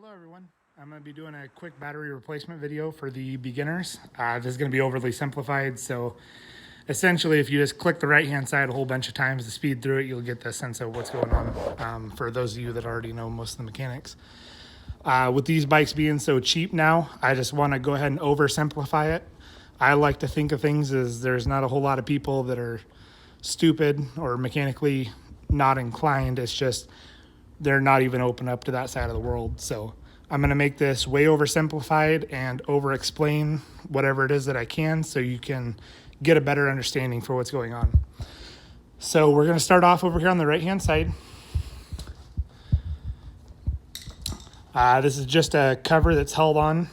Hello everyone. I'm going to be doing a quick battery replacement video for the beginners. This is going to be overly simplified, so essentially if you just click the right hand side a whole bunch of times to speed through it, you'll get the sense of what's going on for those of you that already know most of the mechanics. With these bikes being so cheap now, I just want to go ahead and oversimplify it. I like to think of things as there's not a whole lot of people that are stupid or mechanically not inclined. It's just they're not even open up to that side of the world. So I'm going to make this way oversimplified and over explain whatever it is that I can so you can get a better understanding for what's going on. So we're going to start off over here on the right hand side. This is just a cover that's held on.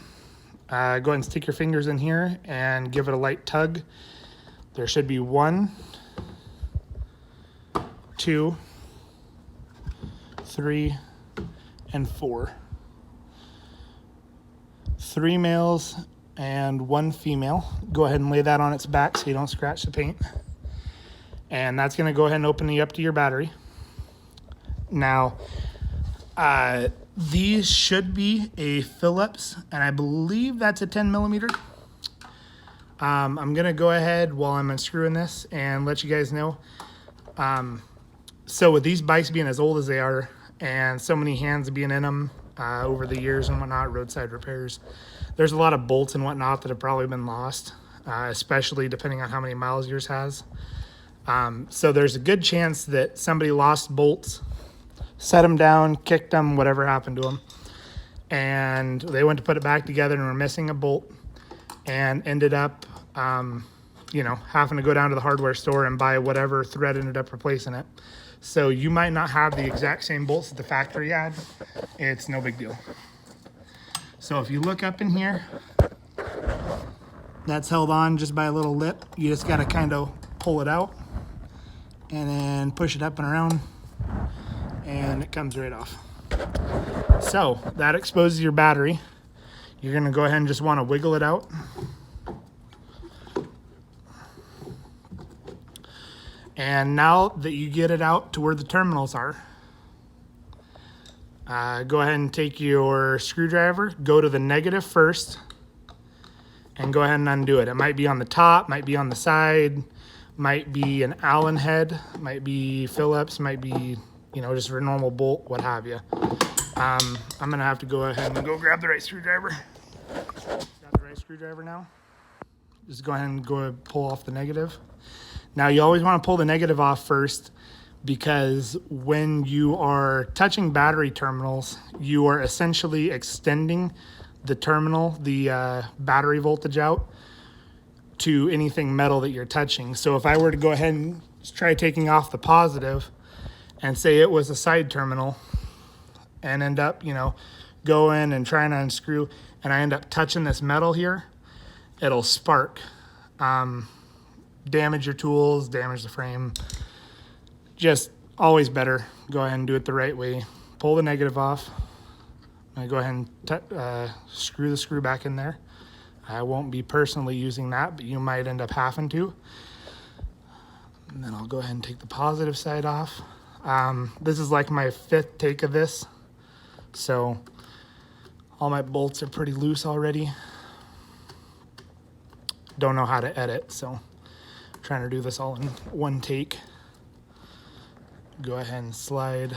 Go ahead and stick your fingers in here and give it a light tug. There should be 1, 2, 3, and 4. 3 males and 1 female. Go ahead and lay that on its back so you don't scratch the paint. And that's going to go ahead and open you up to your battery. Now, these should be a Phillips, and I believe that's a 10 millimeter. I'm going to go ahead while I'm unscrewing this and let you guys know. So with these bikes being as old as they are and so many hands being in them over the years and whatnot, roadside repairs, there's a lot of bolts and whatnot that have probably been lost, especially depending on how many miles yours has. So there's a good chance that somebody lost bolts, set them down, kicked them, whatever happened to them, and they went to put it back together and were missing a bolt and ended up, having to go down to the hardware store and buy whatever thread ended up replacing it. So you might not have the exact same bolts that the factory had. It's no big deal. So if you look up in here, that's held on just by a little lip. You just got to kind of pull it out and then push it up and around, and it comes right off. So that exposes your battery. You're going to go ahead and just want to wiggle it out. And now that you get it out to where the terminals are, go ahead and take your screwdriver, go to the negative first, and go ahead and undo it. It might be on the top, might be on the side, might be an Allen head, might be Phillips, might be, just a normal bolt, what have you. I'm going to have to go ahead and go grab the right screwdriver. Got the right screwdriver now. Just go ahead and go pull off the negative. Now, you always want to pull the negative off first, because when you are touching battery terminals, you are essentially extending the terminal, the battery voltage out to anything metal that you're touching. So if I were to go ahead and try taking off the positive and say it was a side terminal and end up, going and trying to unscrew, and I end up touching this metal here, it'll spark. Damage your tools, damage the frame. Just always better go ahead and do it the right way. Pull the negative off. I'm going to go ahead and screw the screw back in there. I won't be personally using that, but you might end up having to. And then I'll go ahead and take the positive side off. This is like my 5th take of this, so all my bolts are pretty loose already. Don't know how to edit, so trying to do this all in one take. Go ahead and slide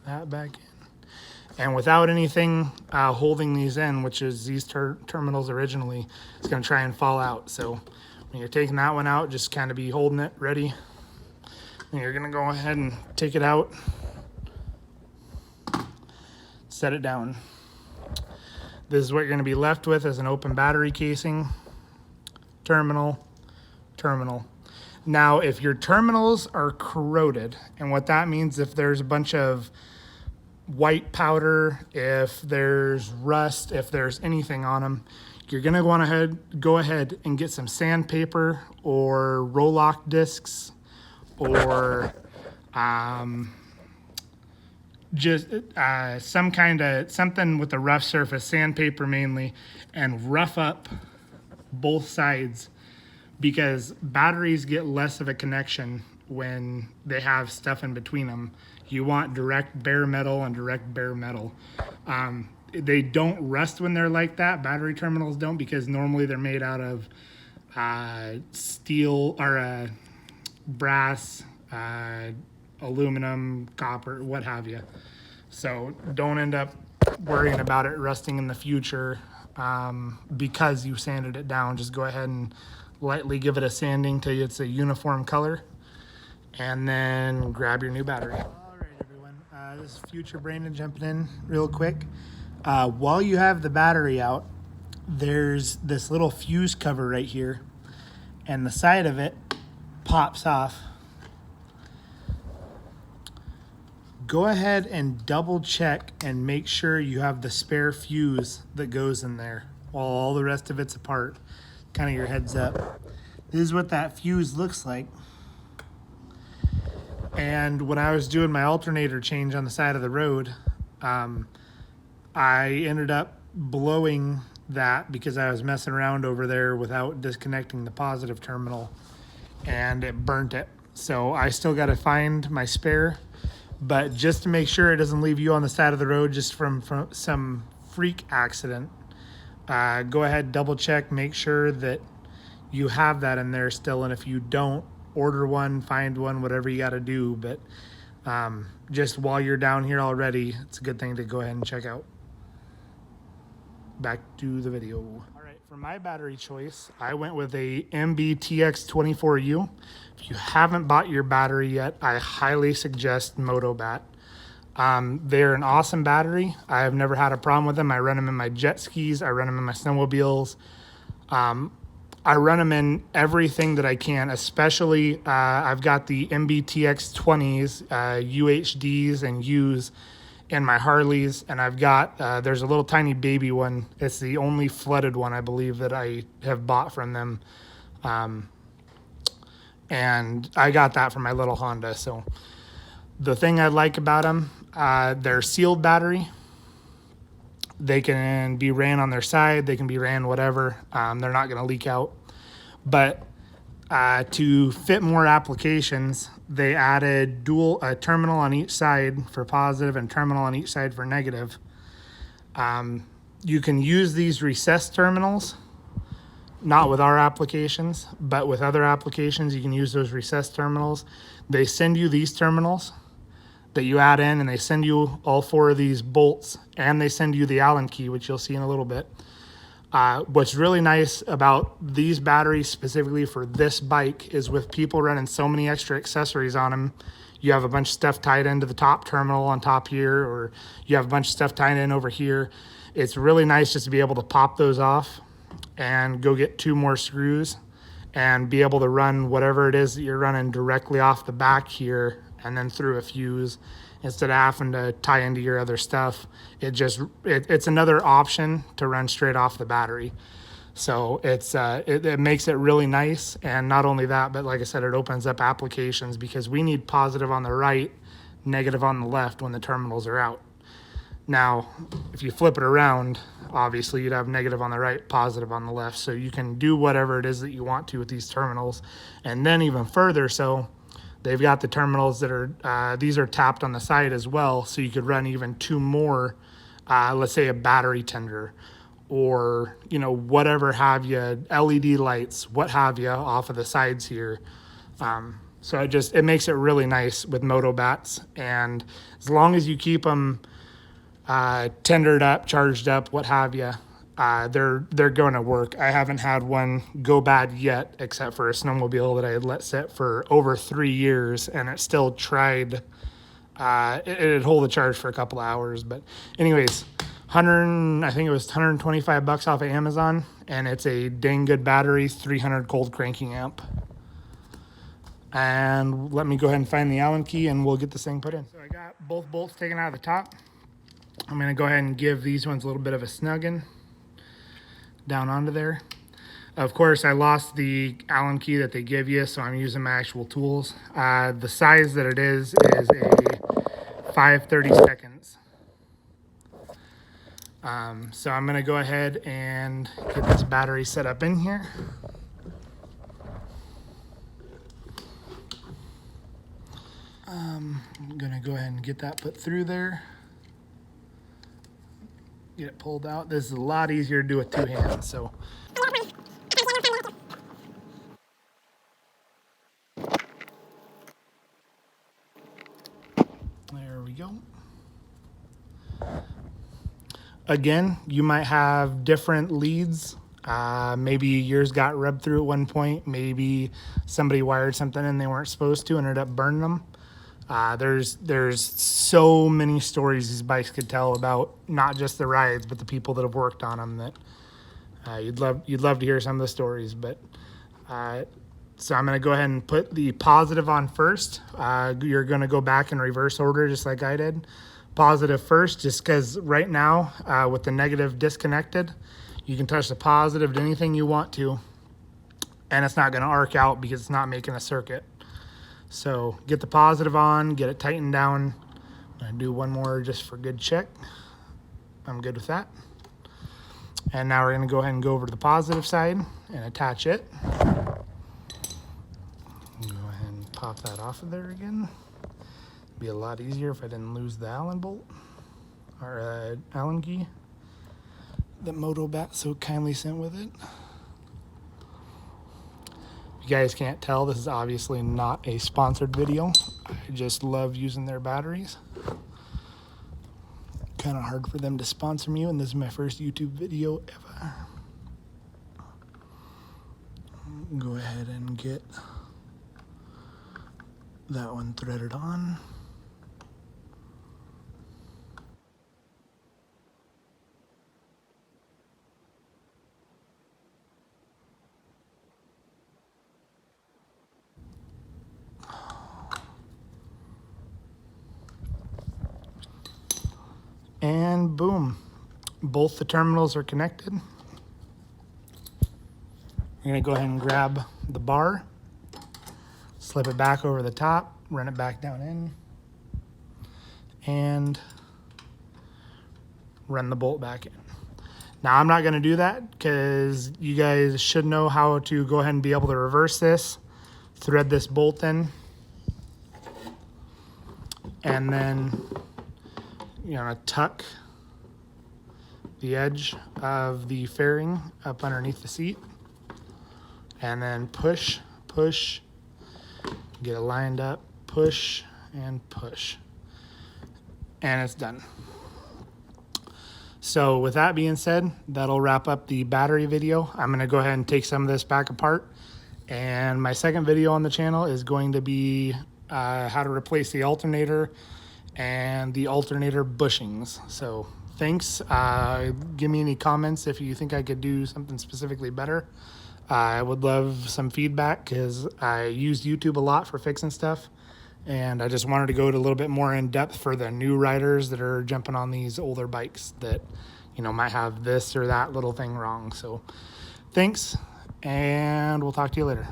that back in. And without anything holding these in, which is these terminals originally, it's going to try and fall out. So when you're taking that one out, just kind of be holding it ready. And you're going to go ahead and take it out, set it down. This is what you're going to be left with as an open battery casing, terminal. Now, if your terminals are corroded, and what that means, if there's a bunch of white powder, if there's rust, if there's anything on them, you're going to want to go ahead and get some sandpaper or Rolock discs, or just something with a rough surface, sandpaper mainly, and rough up both sides, because batteries get less of a connection when they have stuff in between them. You want direct bare metal and direct bare metal. They don't rust when they're like that. Battery terminals don't, because normally they're made out of steel or brass, aluminum, copper, what have you. So don't end up worrying about it rusting in the future because you sanded it down. Just go ahead and lightly give it a sanding till it's a uniform color, and then grab your new battery. All right, everyone. This is Future Brandon jumping in real quick. While you have the battery out, there's this little fuse cover right here, and the side of it pops off. Go ahead and double check and make sure you have the spare fuse that goes in there while all the rest of it's apart. Kind of your heads up. This is what that fuse looks like. And when I was doing my alternator change on the side of the road, I ended up blowing that because I was messing around over there without disconnecting the positive terminal, and it burnt it. So I still got to find my spare, but just to make sure it doesn't leave you on the side of the road just from some freak accident, go ahead, double check, make sure that you have that in there still. And if you don't, order one, find one, whatever you got to do. But just while you're down here already, it's a good thing to go ahead and check out. Back to the video. All right, for my battery choice, I went with a MBTX24U. If you haven't bought your battery yet, I highly suggest Motobat. They're an awesome battery. I've never had a problem with them. I run them in my jet skis. I run them in my snowmobiles. I run them in everything that I can, especially I've got the MBTX 20s, UHDs and U's in my Harleys, and I've got, there's a little tiny baby one. It's the only flooded one, I believe, that I have bought from them. And I got that from my little Honda. So the thing I like about them, they're sealed battery. They can be ran on their side. They can be ran whatever. They're not going to leak out. But to fit more applications, they added a terminal on each side for positive and terminal on each side for negative. You can use these recessed terminals, not with our applications, but with other applications, you can use those recessed terminals. They send you these terminals that you add in, and they send you all 4 of these bolts, and they send you the Allen key, which you'll see in a little bit. What's really nice about these batteries specifically for this bike is with people running so many extra accessories on them, you have a bunch of stuff tied into the top terminal on top here, or you have a bunch of stuff tied in over here. It's really nice just to be able to pop those off and go get 2 more screws and be able to run whatever it is that you're running directly off the back here and then through a fuse, instead of having to tie into your other stuff. It's another option to run straight off the battery. So it makes it really nice. And not only that, but like I said, it opens up applications because we need positive on the right, negative on the left when the terminals are out. Now, if you flip it around, obviously you'd have negative on the right, positive on the left. So you can do whatever it is that you want to with these terminals. And then even further, so they've got the terminals that are, these are tapped on the side as well, so you could run even 2 more, let's say a battery tender, or, you know, whatever have you, LED lights, what have you, off of the sides here. So it makes it really nice with Motobats, and as long as you keep them tendered up, charged up, what have you, they're going to work. I haven't had one go bad yet, except for a snowmobile that I had let sit for over 3 years, and it still tried. It'd hold the charge for a couple of hours. But anyways, I think it was $125 off of Amazon, and it's a dang good battery, 300 cold cranking amp. And let me go ahead and find the Allen key, and we'll get this thing put in. So I got both bolts taken out of the top. I'm going to go ahead and give these ones a little bit of a snugging down onto there. Of course, I lost the Allen key that they give you, so I'm using my actual tools. The size that it is a 5/32. So I'm going to go ahead and get this battery set up in here. I'm gonna go ahead and get that put through there. Get it pulled out. This is a lot easier to do with two hands, so. There we go. Again, you might have different leads. Maybe yours got rubbed through at one point. Maybe somebody wired something and they weren't supposed to and ended up burning them. There's so many stories these bikes could tell about not just the rides, but the people that have worked on them. That you'd love to hear some of the stories. But so I'm going to go ahead and put the positive on first. You're going to go back in reverse order, just like I did. Positive first, just because right now with the negative disconnected, you can touch the positive to anything you want to, and it's not going to arc out because it's not making a circuit. So get the positive on, get it tightened down. I'm going to do one more just for good check. I'm good with that. And now we're going to go ahead and go over to the positive side and attach it. Go ahead and pop that off of there again. Be a lot easier if I didn't lose the Allen bolt or Allen key that MotoBat so kindly sent with it. If you guys can't tell, this is obviously not a sponsored video. I just love using their batteries. Kind of hard for them to sponsor me, and this is my first YouTube video ever. Go ahead and get that one threaded on. And boom, both the terminals are connected. We're gonna go ahead and grab the bar, slip it back over the top, run it back down in, and run the bolt back in. Now I'm not gonna do that because you guys should know how to go ahead and be able to reverse this, thread this bolt in, and then you're gonna tuck the edge of the fairing up underneath the seat, and then push, get it lined up, push, and push, and it's done. So with that being said, that'll wrap up the battery video. I'm gonna go ahead and take some of this back apart, and my second video on the channel is going to be how to replace the alternator and the alternator bushings. So thanks. Give me any comments if you think I could do something specifically better. I would love some feedback because I use YouTube a lot for fixing stuff, and I just wanted to go to a little bit more in depth for the new riders that are jumping on these older bikes that, you know, might have this or that little thing wrong. So thanks, and we'll talk to you later.